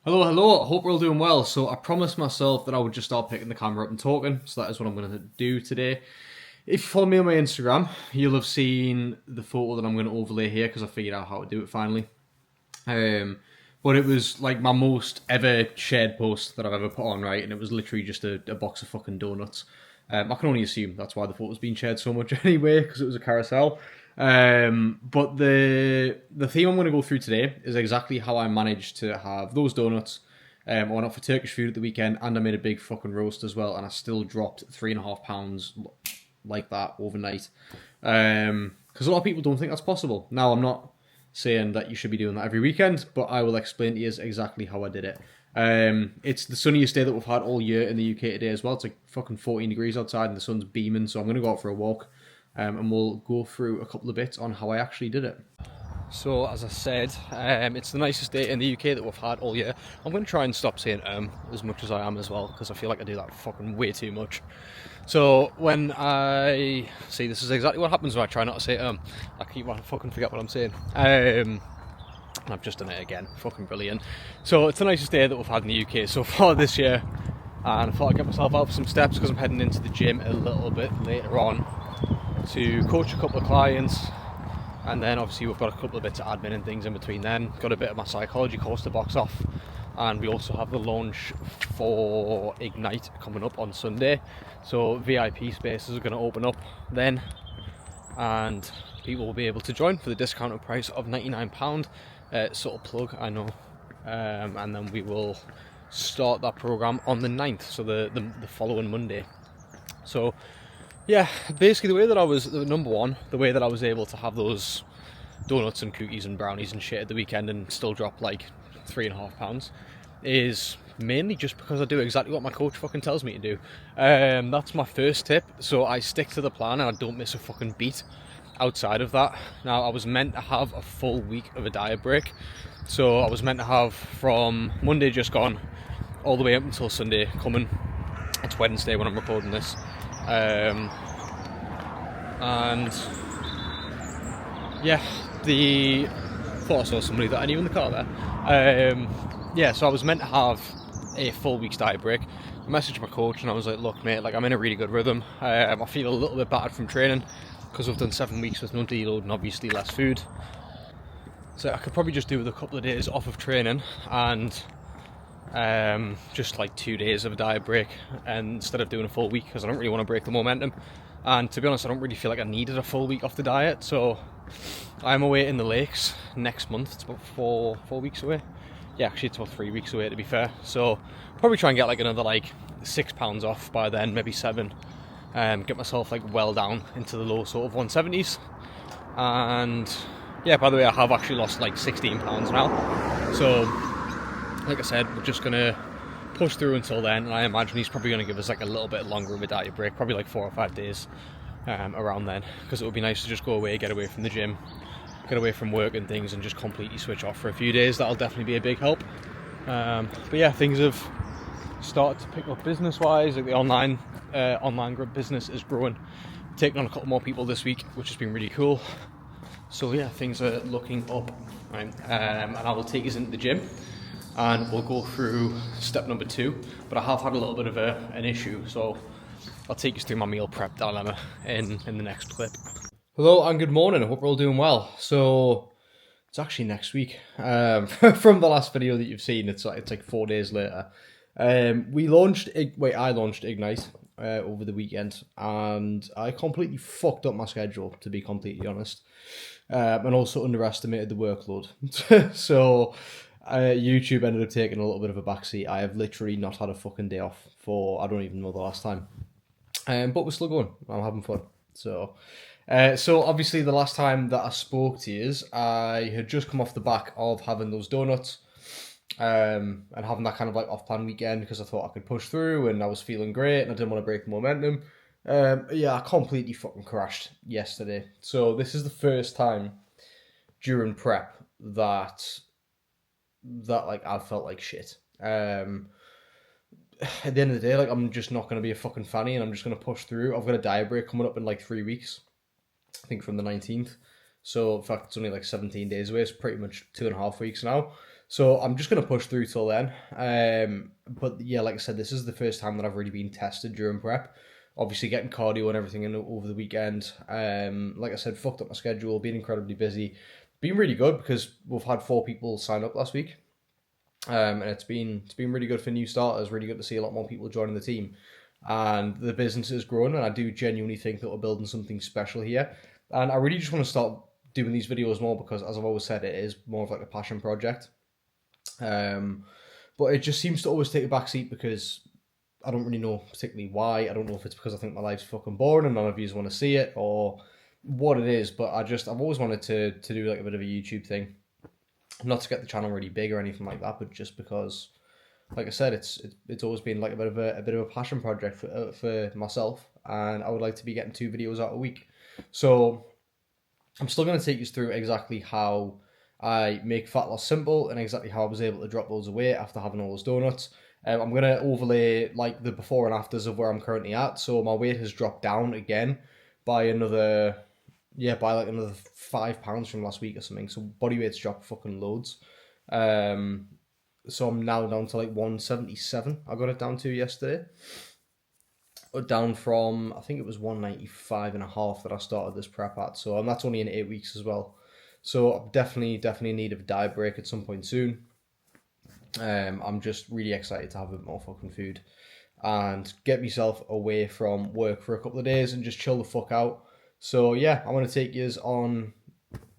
Hello, hello. Hope we're all doing well. So I promised myself that I would just start picking the camera up and talking. So that is what I'm going to do today. If you follow me on my Instagram, you'll have seen the photo that I'm going to overlay here because I figured out how to do it finally. Um, but it was like my most ever shared post that I've ever put on, right? And it was literally just a box of fucking donuts. I can only assume that's why the photo's been shared so much anyway, because it was a carousel. But the theme I'm going to go through today is exactly how I managed to have those donuts. I went out for Turkish food at the weekend, and I made a big fucking roast as well, and I still dropped 3.5 pounds like that overnight. Because a lot of people don't think that's possible. Now, I'm not saying that you should be doing that every weekend, but I will explain to you exactly how I did it. It's the sunniest day that we've had all year in the UK today as well. It's like fucking 14 degrees outside and the sun's beaming, so I'm going to go out for a walk and we'll go through a couple of bits on how I actually did it. So, as I said, it's the nicest day in the UK that we've had all year. I'm going to try and stop saying as much as I am as well, because I feel like I do that fucking way too much. So, when I see, this is exactly what happens when I try not to say I keep on fucking forget what I'm saying. And I've just done it again. Fucking brilliant. So, it's the nicest day that we've had in the UK so far this year. And I thought I'd get myself out for some steps because I'm heading into the gym a little bit later on to coach a couple of clients. And then obviously we've got a couple of bits of admin and things in between then. Got a bit of my psychology course to box off. And we also have the launch for Ignite coming up on Sunday. So VIP spaces are going to open up then. And people will be able to join for the discounted price of £99. Sort of plug, I know. And then we will start that program on the 9th, so the following Monday. So yeah, basically the way that I was, the way that I was able to have those donuts and cookies and brownies and shit at the weekend and still drop like 3.5 pounds is mainly just because I do exactly what my coach fucking tells me to do. That's my first tip. So I stick to the plan and I don't miss a fucking beat outside of that. Now, I was meant to have a full week of a diet break. So I was meant to have from Monday just gone all the way up until Sunday coming. It's Wednesday when I'm recording this. And yeah, thought I saw somebody that I knew in the car there. Yeah, so I was meant to have a full week's diet break. I messaged my coach and I was like, look mate, like I'm in a really good rhythm. I feel a little bit battered from training because we've done 7 weeks with no deload and obviously less food. So I could probably just do with a couple of days off of training and just like 2 days of a diet break and instead of doing a full week, because I don't really want to break the momentum. And to be honest, I don't really feel like I needed a full week off the diet. So I'm away in the lakes next month. It's about four weeks away. Yeah, actually it's about 3 weeks away to be fair. So probably try and get like another like 6 pounds off by then, maybe 7. Get myself like well down into the low sort of 170s. And yeah, by the way, I have actually lost like 16 pounds now. So like I said, we're just gonna push through until then, and I imagine he's probably gonna give us like a little bit longer of a diet break, probably like 4 or 5 days around then, because it would be nice to just go away, get away from the gym, get away from work and things, and just completely switch off for a few days. That'll definitely be a big help. But yeah, things have started to pick up business-wise. Like the online group business is growing, taking on a couple more people this week, which has been really cool. So yeah, things are looking up, right? And I will take us into the gym and we'll go through step number 2. But I have had a little bit of an issue, so I'll take you through my meal prep dilemma in the next clip. Hello and good morning. I hope we're all doing well. So it's actually next week. From the last video that you've seen, it's like 4 days later. I launched Ignite over the weekend, and I completely fucked up my schedule, to be completely honest, and also underestimated the workload. So YouTube ended up taking a little bit of a backseat. I have literally not had a fucking day off for I don't even know the last time. But we're still going. I'm having fun. So obviously the last time that I spoke to you, I had just come off the back of having those donuts. And having that kind of like off-plan weekend because I thought I could push through and I was feeling great and I didn't want to break the momentum. Yeah, I completely fucking crashed yesterday. So this is the first time during prep that like I felt like shit. At the end of the day, like I'm just not going to be a fucking fanny and I'm just going to push through. I've got a diet break coming up in like 3 weeks. I think from the 19th. So in fact, it's only like 17 days away. It's pretty much 2.5 weeks now. So I'm just gonna push through till then. But yeah, like I said, this is the first time that I've really been tested during prep. Obviously, getting cardio and everything in over the weekend. Like I said, fucked up my schedule, been incredibly busy, been really good because we've had 4 people sign up last week. And it's been really good for new starters. Really good to see a lot more people joining the team, and the business is growing. And I do genuinely think that we're building something special here. And I really just want to start doing these videos more because, as I've always said, it is more of like a passion project. Um, but it just seems to always take a backseat because I don't really know particularly why. I don't know if it's because I think my life's fucking boring and none of you want to see it or what it is. But I've always wanted to do like a bit of a YouTube thing, not to get the channel really big or anything like that, but just because, like I said, it's always been like a bit of a passion project for myself, and I would like to be getting 2 videos out a week. So I'm still going to take you through exactly how I make fat loss simple and exactly how I was able to drop loads of weight after having all those donuts. I'm going to overlay like the before and afters of where I'm currently at. So my weight has dropped down again by another, yeah, by like another 5 pounds from last week or something. So body weight's dropped fucking loads. Um, so I'm now down to like 177. I got it down to yesterday. Down from, I think it was 195 and a half that I started this prep at. So and that's only in 8 weeks as well. So I'm definitely in need of a diet break at some point soon. I'm just really excited to have a bit more fucking food and get myself away from work for a couple of days and just chill the fuck out. So yeah, I want to take you on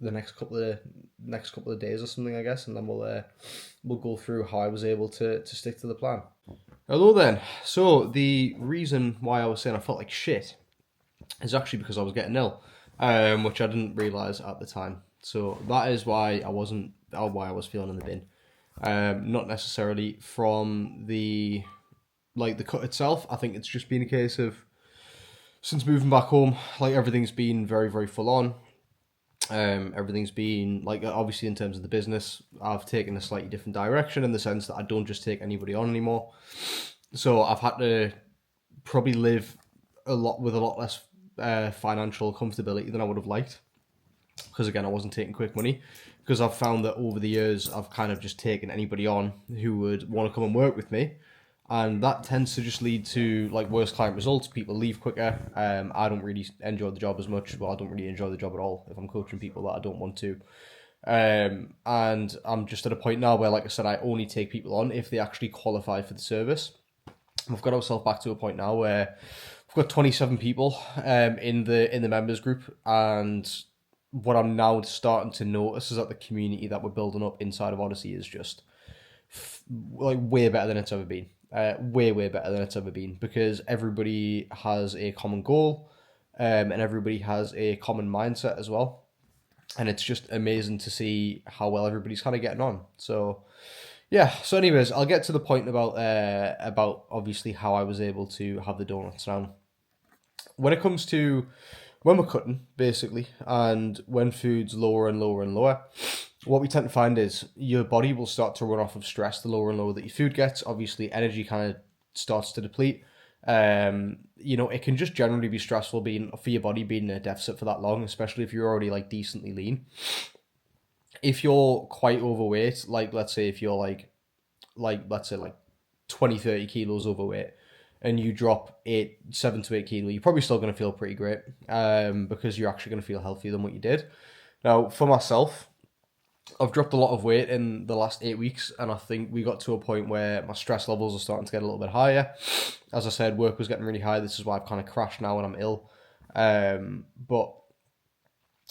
the next couple of days or something, I guess, and then we'll go through how I was able to stick to the plan. Hello then. So the reason why I was saying I felt like shit is actually because I was getting ill, which I didn't realise at the time. So that is why I wasn't, or why I was feeling in the bin. Not necessarily from the cut itself. I think it's just been a case of since moving back home, like everything's been very very full on. Everything's been like obviously in terms of the business, I've taken a slightly different direction in the sense that I don't just take anybody on anymore. So I've had to probably live a lot less financial comfortability than I would have liked because again I wasn't taking quick money because I've found that over the years I've kind of just taken anybody on who would want to come and work with me, and that tends to just lead to like worse client results. People leave quicker. I don't really enjoy the job as much. Well, I don't really enjoy the job at all if I'm coaching people that I don't want to. And I'm just at a point now where, like I said, I only take people on if they actually qualify for the service. We've got ourselves back to a point now where we've got 27 people in the members group, and what I'm now starting to notice is that the community that we're building up inside of Odyssey is just like way better than it's ever been. Way better than it's ever been because everybody has a common goal, and everybody has a common mindset as well, and it's just amazing to see how well everybody's kind of getting on. So yeah. So anyways, I'll get to the point about obviously how I was able to have the donuts now. When it comes to when we're cutting, basically, and when food's lower and lower and lower, what we tend to find is your body will start to run off of stress the lower and lower that your food gets. Obviously, energy kind of starts to deplete. It can just generally be stressful being for your body being in a deficit for that long, especially if you're already like decently lean. If you're quite overweight, like let's say if you're let's say like 20-30 kilos overweight and you drop 7 to 8 kilo, you're probably still going to feel pretty great because you're actually going to feel healthier than what you did. Now, for myself, I've dropped a lot of weight in the last 8 weeks, and I think we got to a point where my stress levels are starting to get a little bit higher. As I said, work was getting really high. This is why I've kind of crashed now when I'm ill. But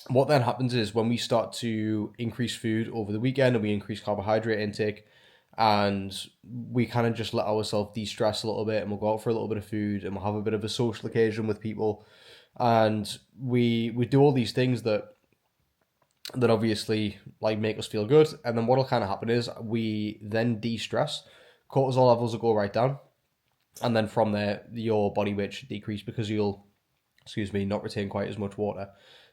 what then happens is when we start to increase food over the weekend and we increase carbohydrate intake, and we kind of just let ourselves de-stress a little bit, and we'll go out for a little bit of food and we'll have a bit of a social occasion with people, and we do all these things that obviously like make us feel good. And then what'll kind of happen is we then de-stress, cortisol levels will go right down, and then from there your body weight should decrease because you'll not retain quite as much water.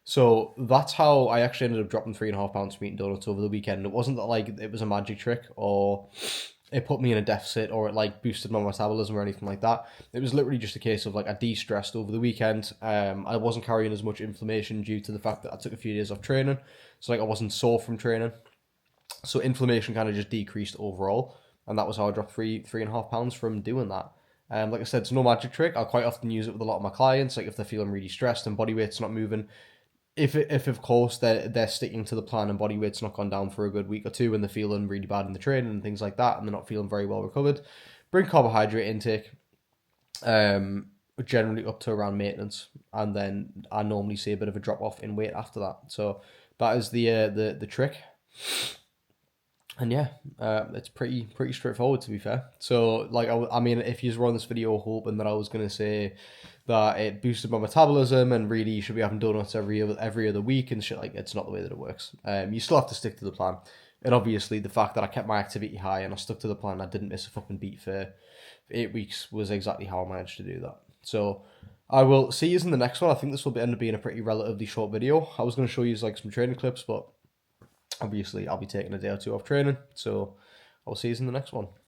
So that's how I actually ended up dropping 3.5 pounds from eating donuts over the weekend. It wasn't that like it was a magic trick or it put me in a deficit or it like boosted my metabolism or anything like that. It was literally just a case of like I de-stressed over the weekend. I wasn't carrying as much inflammation due to the fact that I took a few days off training. So like I wasn't sore from training. So inflammation kind of just decreased overall, and that was how I dropped 3.5 pounds from doing that. Like I said, it's no magic trick. I quite often use it with a lot of my clients. Like if they're feeling really stressed and body weight's not moving, if of course they're sticking to the plan and body weight's not gone down for a good week or two and they're feeling really bad in the training and things like that and they're not feeling very well recovered, bring carbohydrate intake, generally up to around maintenance, and then I normally see a bit of a drop off in weight after that. So that is the trick. And yeah, it's pretty straightforward, to be fair. So like I mean, if you were on this video hoping that I was gonna say that it boosted my metabolism and really you should be having donuts every other week and shit, like it's not the way that it works. You still have to stick to the plan. And obviously the fact that I kept my activity high and I stuck to the plan, I didn't miss a fucking beat for 8 weeks, was exactly how I managed to do that. So I will see you in the next one. I think this will end up being a pretty relatively short video. I was going to show you like some training clips, but obviously I'll be taking a day or two off training. So I'll see you in the next one.